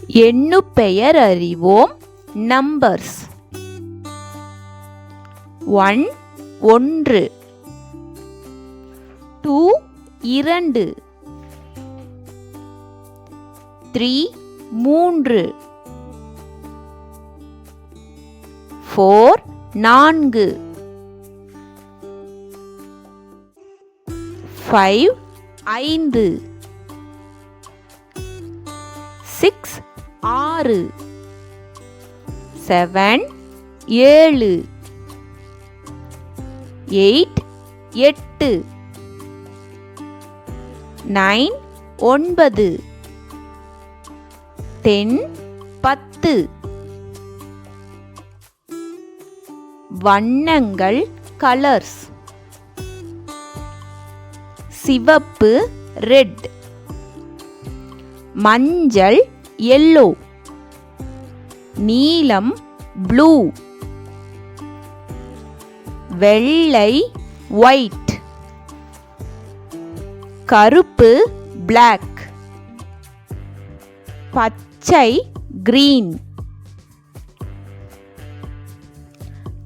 எண்ணு பெயர் அறிவோம். நம்பர்ஸ். 1 1, 2 2, 3 3, 4 4, 5 5, 6 6, 7 7, 8 8, 9 9, 10 10. வண்ணங்கள் கலர்ஸ். சிவப்பு ரெட், மஞ்சள் yellow, நீலம் ப்ளூ, வெள்ளை ஒயிட், கருப்பு black, பச்சை green.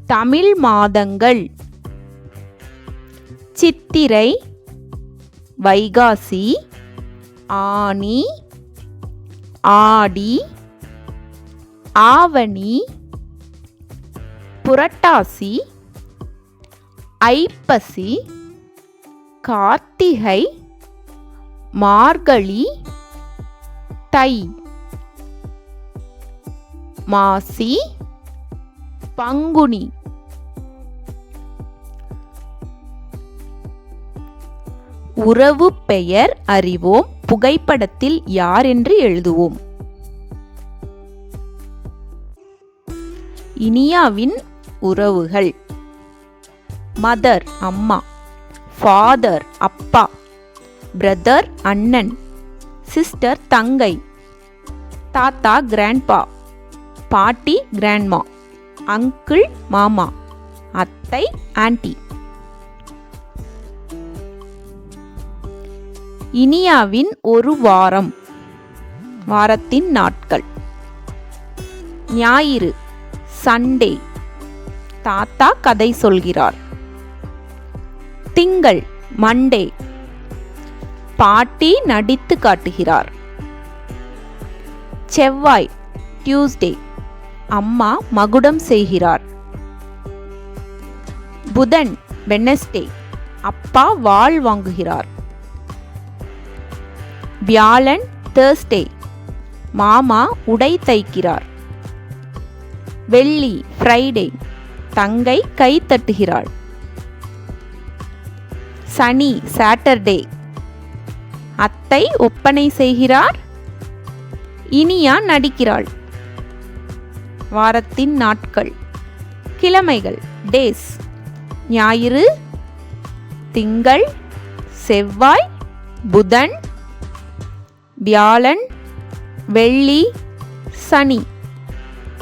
தமிழ் மாதங்கள். சித்திரை, வைகாசி, ஆனி, ஆடி, ஆவணி, புரட்டாசி, ஐப்பசி, கார்த்திகை, மார்கழி, தை, மாசி, பங்குனி. உறவு பெயர் அறிவோம். புகைப்படத்தில் யார் என்று எழுதுவோம். இனியாவின் உறவுகள். மதர் அம்மா, ஃபாதர் அப்பா, பிரதர் அண்ணன், சிஸ்டர் தங்கை, தாத்தா கிராண்ட்பா, பாட்டி கிராண்ட்மா, அங்கிள் மாமா, அத்தை ஆன்ட்டி. இனியாவின் ஒரு வாரம். வாரத்தின் நாட்கள். ஞாயிறு சண்டே, தாத்தா கதை சொல்கிறார். திங்கள் மண்டே, பாட்டி நடித்து காட்டுகிறார். செவ்வாய் டியூஸ்டே, அம்மா மகுடம் செய்கிறார். புதன் வெட்னஸ்டே, அப்பா வாள் வாங்குகிறார். வியாழன் தேர்ஸ்டே, மாமா உடை தைக்கிறார். வெள்ளி ஃப்ரைடே, தங்கை கை தட்டுகிறாள். சனி சாட்டர்டே, அத்தை ஒப்பனை செய்கிறார். இனியா நடிக்கிறாள். வாரத்தின் நாட்கள். கிழமைகள் டேஸ். ஞாயிறு, திங்கள், செவ்வாய், புதன், வியாழன், வெள்ளி, சனி.